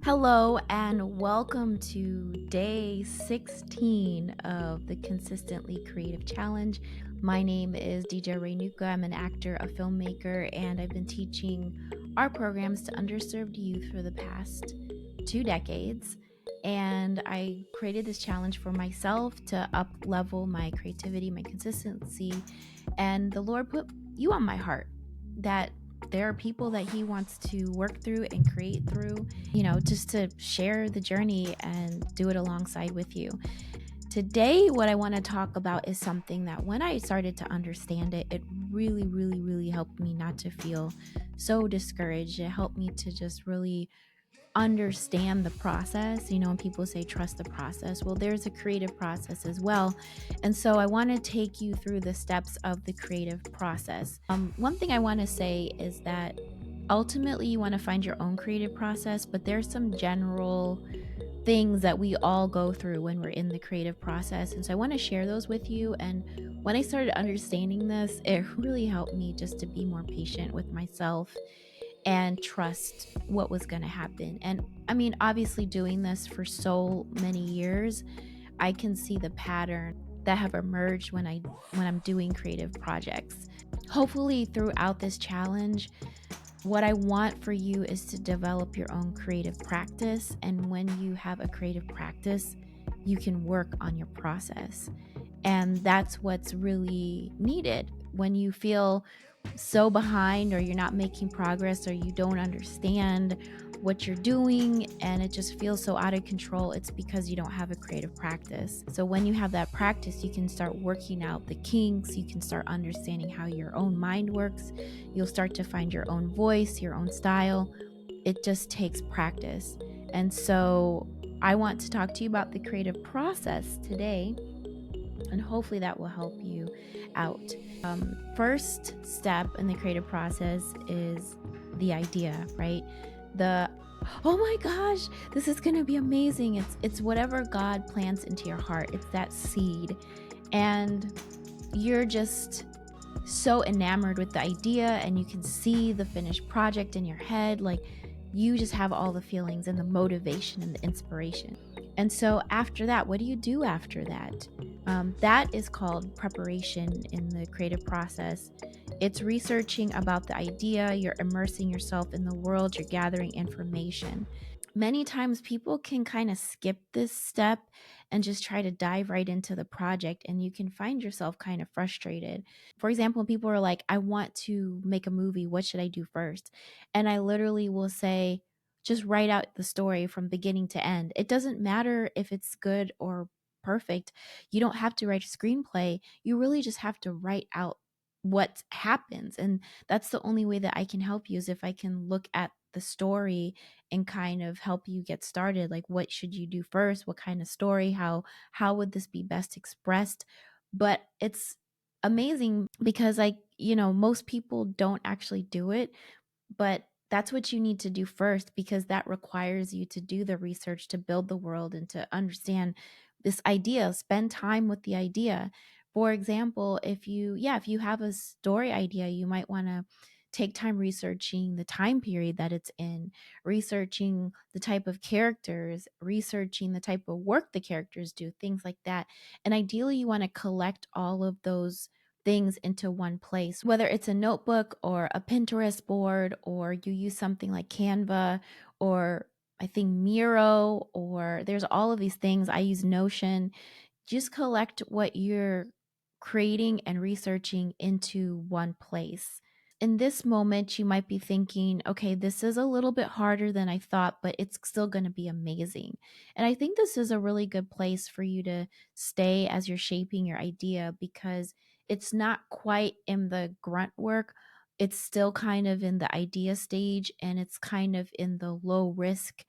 Hello and welcome to day 16 of the Consistently Creative Challenge. My name is Dija. I'm an actor, a filmmaker, and I've been teaching art programs to underserved youth for the past 2 decades. And I created this challenge for myself to up level my creativity, my consistency, and the Lord put you on my heart that there are people that He wants to work through and create through, just to share the journey and do it alongside with you. Today, what I want to talk about is something that when I started to understand it, it really, really, really helped me not to feel so discouraged. It helped me to just really understand the process. When people say trust the process, well, there's a creative process as well. And so I want to take you through the steps of the creative process. One thing I want to say is that ultimately you want to find your own creative process, but there's some general things that we all go through when we're in the creative process. And so I want to share those with you. And when I started understanding this, it really helped me just to be more patient with myself and trust what was going to happen. And I mean, obviously, doing this for so many years, I can see the pattern that have emerged when I'm doing creative projects. Hopefully, throughout this challenge, what I want for you is to develop your own creative practice. And when you have a creative practice, you can work on your process. And that's what's really needed when you feel so behind, or you're not making progress, or you don't understand what you're doing and it just feels so out of control. It's because you don't have a creative practice. So when you have that practice, you can start working out the kinks, you can start understanding how your own mind works, you'll start to find your own voice, your own style. It just takes practice. And so I want to talk to you about the creative process today, and hopefully that will help you out. First step in the creative process is the idea, right? The oh my gosh, this is going to be amazing. It's whatever God plants into your heart. It's that seed, and you're just so enamored with the idea, and you can see the finished project in your head. Like, you just have all the feelings and the motivation and the inspiration. And so after that, what do you do after that? That is called preparation in the creative process. It's researching about the idea, you're immersing yourself in the world, you're gathering information. Many times people can kind of skip this step and just try to dive right into the project, and you can find yourself kind of frustrated. For example, people are like, I want to make a movie, what should I do first? And I literally will say, just write out the story from beginning to end. It doesn't matter if it's good or perfect. You don't have to write a screenplay. You really just have to write out what happens. And that's the only way that I can help you, is if I can look at the story and kind of help you get started. Like, what should you do first? What kind of story? How would this be best expressed? But it's amazing because, like, most people don't actually do it, but that's what you need to do first, because that requires you to do the research, to build the world, and to understand this idea, spend time with the idea. For example, if you have a story idea, you might want to take time researching the time period that it's in, researching the type of characters, researching the type of work the characters do, things like that. And ideally, you want to collect all of those things into one place, whether it's a notebook or a Pinterest board, or you use something like Canva, or I think Miro, or there's all of these things. I use Notion. Just collect what you're creating and researching into one place. In this moment, you might be thinking, okay, this is a little bit harder than I thought, but it's still going to be amazing. And I think this is a really good place for you to stay as you're shaping your idea, because it's not quite in the grunt work. It's still kind of in the idea stage, and it's kind of in the low risk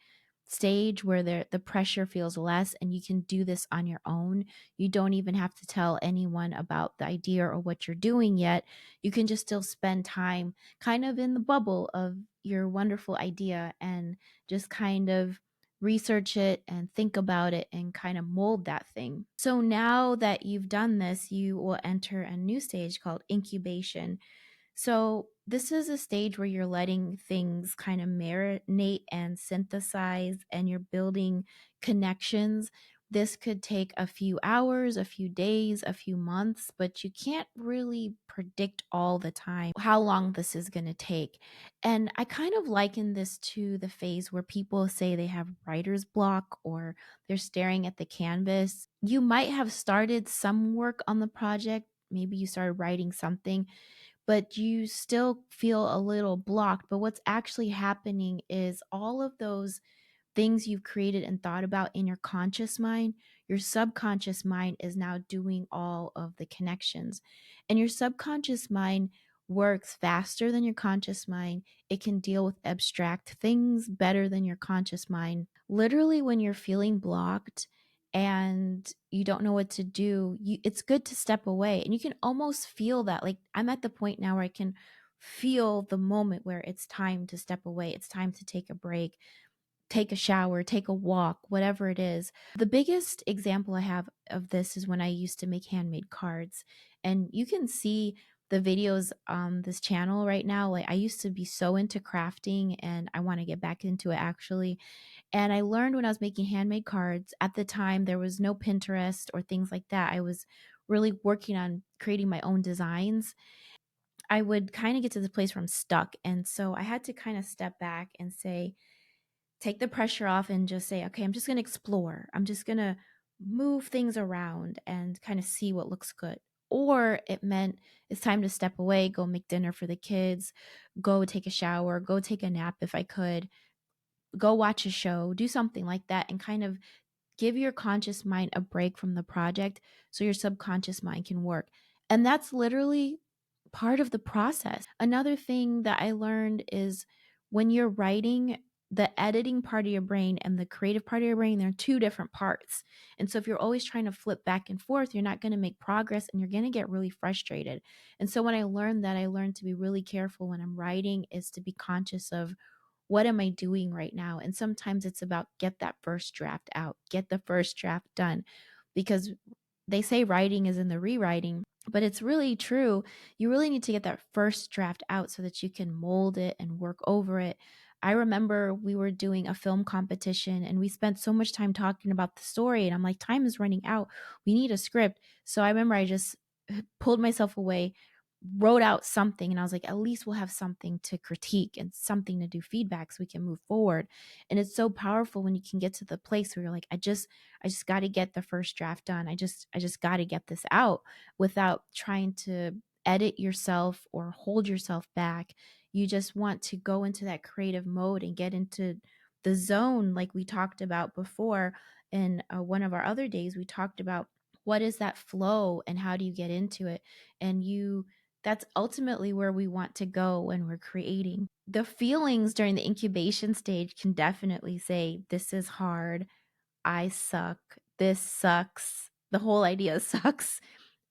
stage where the pressure feels less, and you can do this on your own. You don't even have to tell anyone about the idea or what you're doing yet. You can just still spend time kind of in the bubble of your wonderful idea, and just kind of research it and think about it and kind of mold that thing. So now that you've done this, you will enter a new stage called incubation. So This is a stage where you're letting things kind of marinate and synthesize, and you're building connections. This could take a few hours, a few days, a few months, but you can't really predict all the time how long this is going to take. And I kind of liken this to the phase where people say they have writer's block or they're staring at the canvas. You might have started some work on the project. Maybe you started writing something, but you still feel a little blocked. But what's actually happening is all of those things you've created and thought about in your conscious mind, your subconscious mind is now doing all of the connections. And your subconscious mind works faster than your conscious mind. It can deal with abstract things better than your conscious mind. Literally, when you're feeling blocked and you don't know what to do, it's good to step away. And you can almost feel that. Like, I'm at the point now where I can feel the moment where it's time to step away, it's time to take a break, take a shower, take a walk, whatever it is. The biggest example I have of this is when I used to make handmade cards. And you can see the videos on this channel right now. Like, I used to be so into crafting and I want to get back into it actually. And I learned when I was making handmade cards. At the time, there was no Pinterest or things like that. I was really working on creating my own designs. I would kind of get to the place where I'm stuck. And so I had to kind of step back and say, take the pressure off and just say, okay, I'm just going to explore. I'm just going to move things around and kind of see what looks good. Or it meant it's time to step away, go make dinner for the kids, go take a shower, go take a nap if I could, go watch a show, do something like that, and kind of give your conscious mind a break from the project so your subconscious mind can work. And that's literally part of the process. Another thing that I learned is when you're writing, the editing part of your brain and the creative part of your brain, they're two different parts. And so if you're always trying to flip back and forth, you're not going to make progress and you're going to get really frustrated. And so when I learned that, I learned to be really careful when I'm writing, is to be conscious of what am I doing right now? And sometimes it's about get that first draft out, get the first draft done, because they say writing is in the rewriting, but it's really true. You really need to get that first draft out so that you can mold it and work over it. I remember we were doing a film competition and we spent so much time talking about the story. And I'm like, time is running out. We need a script. So I remember I just pulled myself away, wrote out something, and I was like, at least we'll have something to critique and something to do feedback so we can move forward. And it's so powerful when you can get to the place where you're like, I just got to get the first draft done. I just got to get this out without trying to edit yourself or hold yourself back. You just want to go into that creative mode and get into the zone, like we talked about before. In one of our other days, we talked about what is that flow and how do you get into it. And that's ultimately where we want to go when we're creating. The feelings during the incubation stage can definitely say, this is hard, I suck, this sucks, the whole idea sucks,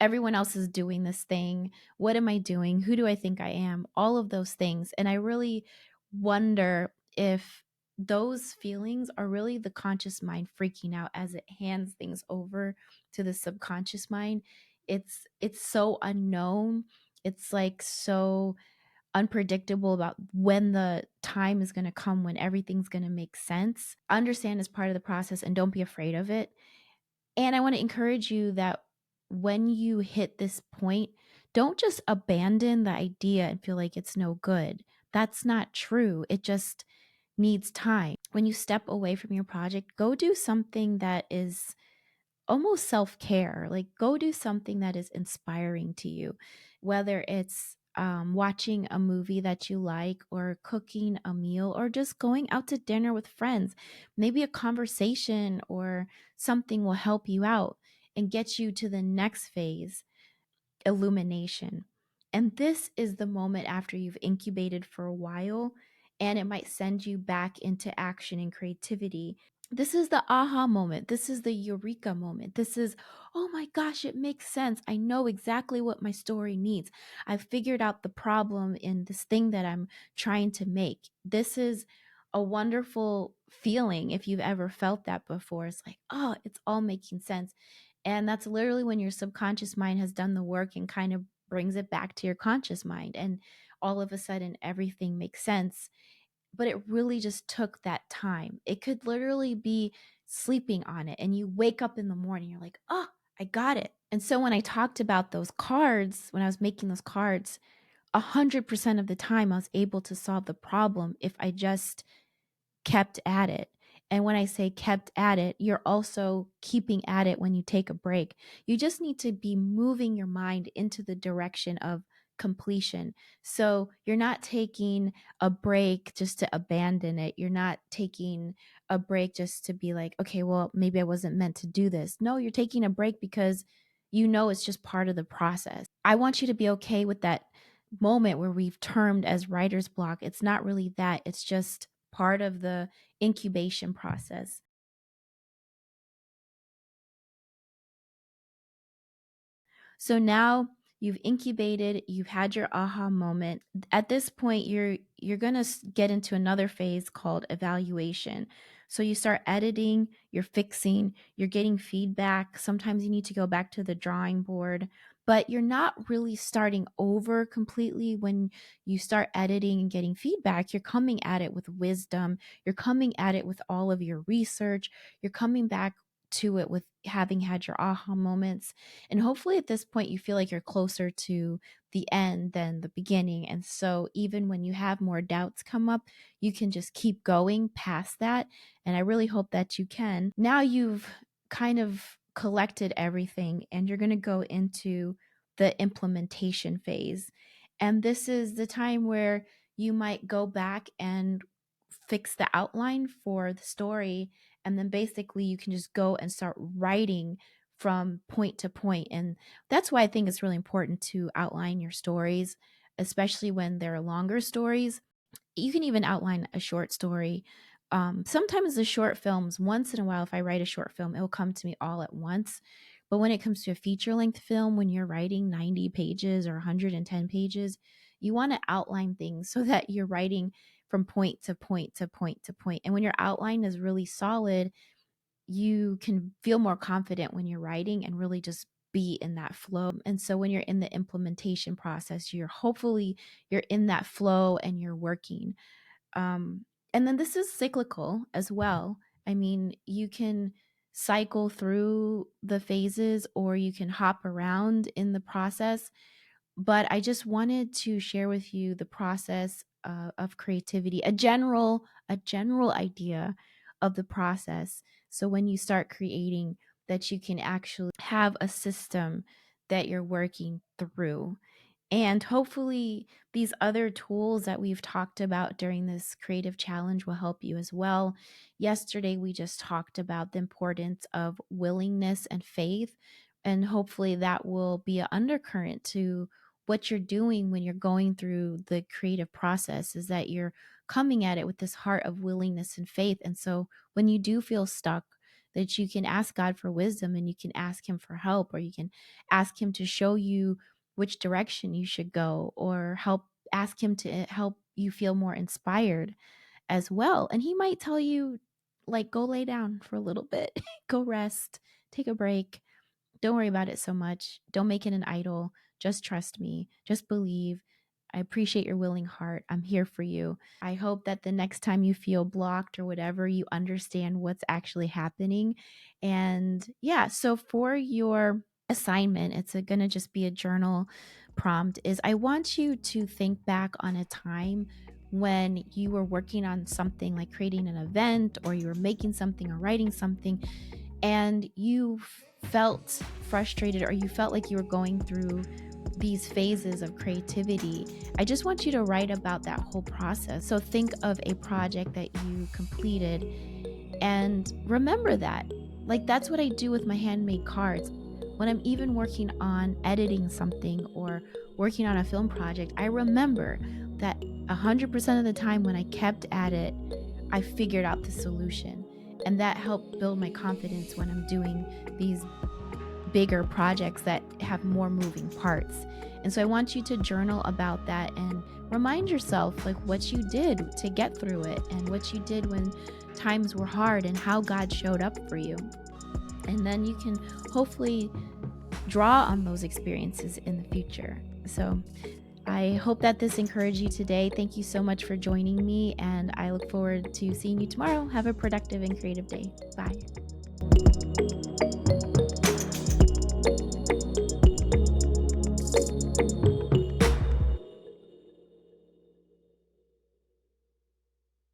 everyone else is doing this thing, what am I doing, who do I think I am, all of those things. And I really wonder if those feelings are really the conscious mind freaking out as it hands things over to the subconscious mind. It's so unknown, it's like so unpredictable about when the time is going to come when everything's going to make sense. Understand as part of the process and don't be afraid of it. And I want to encourage you that when you hit this point, don't just abandon the idea and feel like it's no good. That's not true. It just needs time. When you step away from your project, go do something that is almost self-care. Like, go do something that is inspiring to you, whether it's watching a movie that you like, or cooking a meal, or just going out to dinner with friends. Maybe a conversation or something will help you out and get you to the next phase, illumination. And this is the moment after you've incubated for a while, and it might send you back into action and creativity. This is the aha moment. This is the eureka moment. This is, oh my gosh, it makes sense. I know exactly what my story needs. I've figured out the problem in this thing that I'm trying to make. This is a wonderful feeling if you've ever felt that before. It's like, oh, it's all making sense. And that's literally when your subconscious mind has done the work and kind of brings it back to your conscious mind. And all of a sudden everything makes sense. But it really just took that time. It could literally be sleeping on it and you wake up in the morning, you're like, oh, I got it. And so when I talked about those cards, when I was making those cards, 100% of the time I was able to solve the problem if I just kept at it. And when I say kept at it, you're also keeping at it when you take a break. You just need to be moving your mind into the direction of completion. So you're not taking a break just to abandon it. You're not taking a break just to be like, okay, well, maybe I wasn't meant to do this. No, you're taking a break because you know it's just part of the process. I want you to be okay with that moment where we've termed as writer's block. It's not really that, it's just part of the incubation process. So now you've incubated, you've had your aha moment. At this point, you're going to get into another phase called evaluation. So you start editing, you're fixing, you're getting feedback. Sometimes you need to go back to the drawing board, but you're not really starting over completely when you start editing and getting feedback. You're coming at it with wisdom. You're coming at it with all of your research. You're coming back to it with having had your aha moments, and hopefully at this point, you feel like you're closer to the end than the beginning. And so, even when you have more doubts come up, you can just keep going past that. And I really hope that you can. Now you've kind of collected everything, and you're going to go into the implementation phase. And this is the time where you might go back and fix the outline for the story. And then basically, you can just go and start writing from point to point. And that's why I think it's really important to outline your stories, especially when they're longer stories. You can even outline a short story. Sometimes the short films, once in a while, if I write a short film, it will come to me all at once. But when it comes to a feature length film, when you're writing 90 pages or 110 pages, you want to outline things so that you're writing from point to point to point to point. And when your outline is really solid, you can feel more confident when you're writing and really just be in that flow. And so when you're in the implementation process, you're in that flow and you're working. And then this is cyclical as well. I mean, you can cycle through the phases or you can hop around in the process. But I just wanted to share with you the process of creativity, a general idea of the process. So when you start creating, that you can actually have a system that you're working through. And hopefully, these other tools that we've talked about during this creative challenge will help you as well. Yesterday, we just talked about the importance of willingness and faith. And hopefully, that will be an undercurrent to what you're doing when you're going through the creative process, is that you're coming at it with this heart of willingness and faith. And so, when you do feel stuck, that you can ask God for wisdom and you can ask Him for help, or you can ask Him to show you which direction you should go, or ask him to help you feel more inspired as well. And he might tell you, like, go lay down for a little bit, go rest, take a break. Don't worry about it so much. Don't make it an idol. Just trust me. Just believe. I appreciate your willing heart. I'm here for you. I hope that the next time you feel blocked or whatever, you understand what's actually happening. And yeah, so for your assignment, it's going to just be a journal prompt, is I want you to think back on a time when you were working on something, like creating an event, or you were making something or writing something, and you felt frustrated, or you felt like you were going through these phases of creativity. I just want you to write about that whole process. So think of a project that you completed and remember that. Like, that's what I do with my handmade cards. When I'm even working on editing something or working on a film project, I remember that 100% of the time when I kept at it, I figured out the solution. And that helped build my confidence when I'm doing these bigger projects that have more moving parts. And so I want you to journal about that and remind yourself, like, what you did to get through it, and what you did when times were hard, and how God showed up for you. And then you can hopefully draw on those experiences in the future. So I hope that this encouraged you today. Thank you so much for joining me, and I look forward to seeing you tomorrow. Have a productive and creative day. Bye.